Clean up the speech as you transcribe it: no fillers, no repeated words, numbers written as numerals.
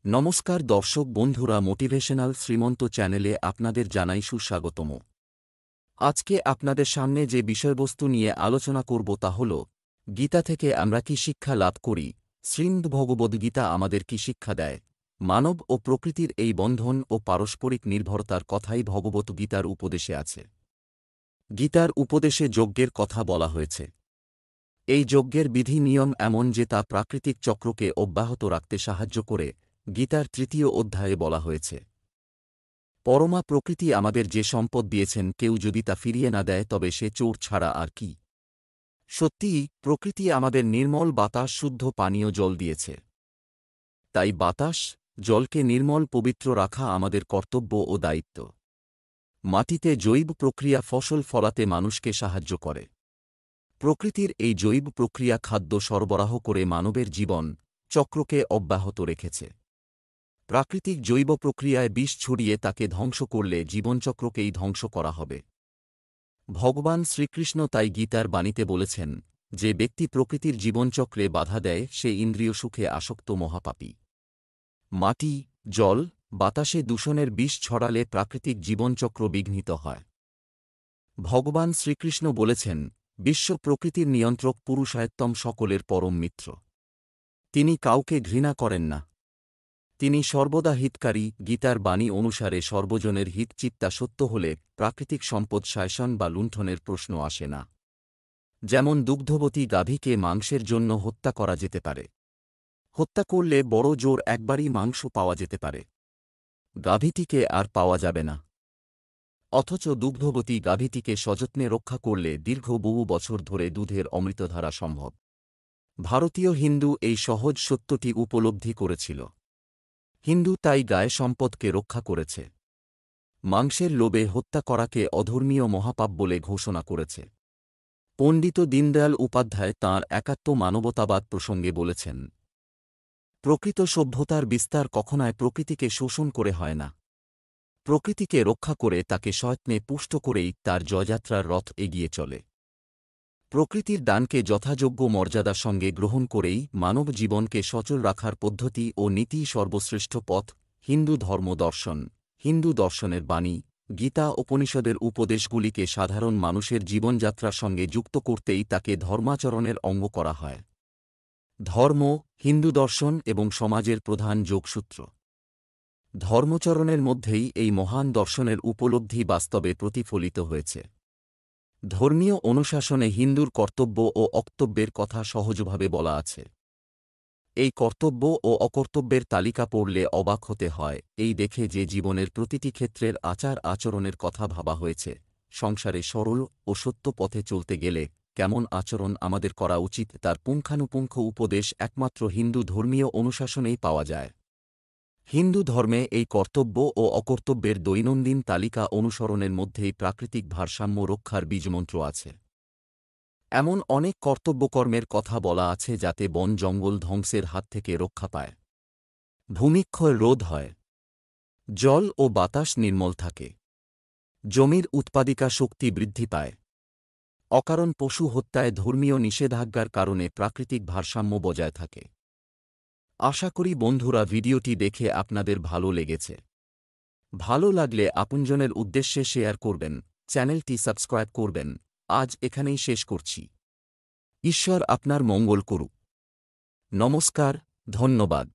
নমস্কার দর্শক বন্ধুরা, মোটিভেশনাল শ্রীমন্ত চ্যানেলে আপনাদের জানাই সুস্বাগতম। আজকে আপনাদের সামনে যে বিষয়বস্তু নিয়ে আলোচনা করব তা হল, গীতা থেকে আমরা কি শিক্ষা লাভ করি, শ্রীমদ্ভগবদ্গীতা আমাদের কি শিক্ষা দেয়। মানব ও প্রকৃতির এই বন্ধন ও পারস্পরিক নির্ভরতার কথাই ভগবদ্গীতার উপদেশে আছে। গীতার উপদেশে যজ্ঞের কথা বলা হয়েছে। এই যজ্ঞের বিধি নিয়ম এমন যে তা প্রাকৃতিক চক্রকে অব্যাহত রাখতে সাহায্য করে। গীতার ৩য় অধ্যায়ে বলা হয়েছে, পরমা প্রকৃতি আমাদের যে সম্পদ দিয়েছেন, কেউ যদি তা ফিরিয়ে না দেয় তবে সে চোর ছাড়া আর কি। সত্যিই প্রকৃতি আমাদের নির্মল বাতাস, শুদ্ধ পানীয় জল দিয়েছে। তাই বাতাস, জলকে নির্মল পবিত্র রাখা আমাদের কর্তব্য ও দায়িত্ব। মাটিতে জৈব প্রক্রিয়া ফসল ফলাতে মানুষকে সাহায্য করে। প্রকৃতির এই জৈব প্রক্রিয়া খাদ্য সরবরাহ করে মানবের জীবন চক্রকে অব্যাহত রেখেছে। প্রাকৃতিক জৈব প্রক্রিয়ায় বিষ ছড়িয়ে তাকে ধ্বংস করলে জীবনচক্রকেই ধ্বংস করা হবে। ভগবান শ্রীকৃষ্ণ তাই গীতার বাণীতে বলেছেন, যে ব্যক্তি প্রকৃতির জীবনচক্রে বাধা দেয় সে ইন্দ্রিয় সুখে আসক্ত মহাপাপী। মাটি, জল, বাতাসে দূষণের বিষ ছড়ালে প্রাকৃতিক জীবনচক্র বিঘ্নিত হয়। ভগবান শ্রীকৃষ্ণ বলেছেন, বিশ্ব প্রকৃতির নিয়ন্ত্রক পুরুষায়ত্তম সকলের পরম মিত্র। তিনি কাউকে ঘৃণা করেন না। তিনি সর্বদা হিতকারী। গীতার বাণী অনুসারে সর্বজনের হিত চিন্তা সত্য হলে প্রাকৃতিক সম্পদ শাসন বা লুণ্ঠনের প্রশ্ন আসে না। যেমন দুগ্ধবতী গাভীকে মাংসের জন্য হত্যা করা যেতে পারে। হত্যা করলে বড় জোর একবারই মাংস পাওয়া যেতে পারে, গাভীটিকে আর পাওয়া যাবে না। অথচ দুগ্ধবতী গাভীটিকে সযত্নে রক্ষা করলে দীর্ঘ বহু বছর ধরে দুধের অমৃতধারা সম্ভব। ভারতীয় হিন্দু এই সহজ সত্যটি উপলব্ধি করেছিল। হিন্দু তাই গায়ে সম্পদকে রক্ষা করেছে। মাংসের লোভে হত্যা করাকে অধর্মীয় মহাপাপ বলে ঘোষণা করেছে। পণ্ডিত দীনদয়াল উপাধ্যায় তাঁর একাত্ম মানবতাবাদ প্রসঙ্গে বলেছেন, প্রকৃত সভ্যতার বিস্তার কখনায় প্রকৃতিকে শোষণ করে হয় না। প্রকৃতিকে রক্ষা করে তাকে সযত্নে পুষ্ট করেই তার জয়যাত্রার রথ এগিয়ে চলে। প্রকৃতির দানকে যথাযোগ্য মর্যাদার সঙ্গে গ্রহণ করেই মানব জীবনকে সচল রাখার পদ্ধতি ও নীতিই সর্বশ্রেষ্ঠ পথ। হিন্দু ধর্মদর্শন, হিন্দু দর্শনের বাণী, গীতা উপনিষদের উপদেশগুলিকে সাধারণ মানুষের জীবনযাত্রার সঙ্গে যুক্ত করতেই তাকে ধর্মাচরণের অঙ্গ করা হয়। ধর্ম, হিন্দু দর্শন এবং সমাজের প্রধান যোগসূত্র। ধর্মচরণের মধ্যেই এই মহান দর্শনের উপলব্ধি বাস্তবে প্রতিফলিত হয়েছে। ধর্মীয় অনুশাসনে হিন্দুর কর্তব্য ও অকর্তব্যের কথা সহজভাবে বলা আছে। এই কর্তব্য ও অকর্তব্যের তালিকা পড়লে অবাক হতে হয়, এই দেখে যে জীবনের প্রতিটি ক্ষেত্রের আচার আচরণের কথা ভাবা হয়েছে। সংসারে সরল ও সত্য পথে চলতে গেলে কেমন আচরণ আমাদের করা উচিত তার পুঙ্খানুপুঙ্খ উপদেশ একমাত্র হিন্দু ধর্মীয় অনুশাসনেই পাওয়া যায়। হিন্দু ধর্মে এই কর্তব্য ও অকর্তব্যের দৈনন্দিন তালিকা অনুসরণের মধ্যেই প্রাকৃতিক ভারসাম্য রক্ষার বীজমন্ত্র আছে। এমন অনেক কর্তব্যকর্মের কথা বলা আছে যাতে বন জঙ্গল ধ্বংসের হাত থেকে রক্ষা পায়, ভূমিক্ষয় রোধ হয়, জল ও বাতাস নির্মল থাকে, জমির উৎপাদিকা শক্তি বৃদ্ধি পায়। অকারণ পশু হত্যায় ধর্মীয় নিষেধাজ্ঞার কারণে প্রাকৃতিক ভারসাম্য বজায় থাকে। আশা করি বন্ধুরা ভিডিওটি দেখে আপনাদের ভালো লেগেছে। ভালো লাগলে আপনজনের উদ্দেশ্যে শেয়ার করবেন, চ্যানেলটি সাবস্ক্রাইব করবেন। আজ এখানেই শেষ করছি। ঈশ্বর আপনার মঙ্গল করুক। নমস্কার, ধন্যবাদ।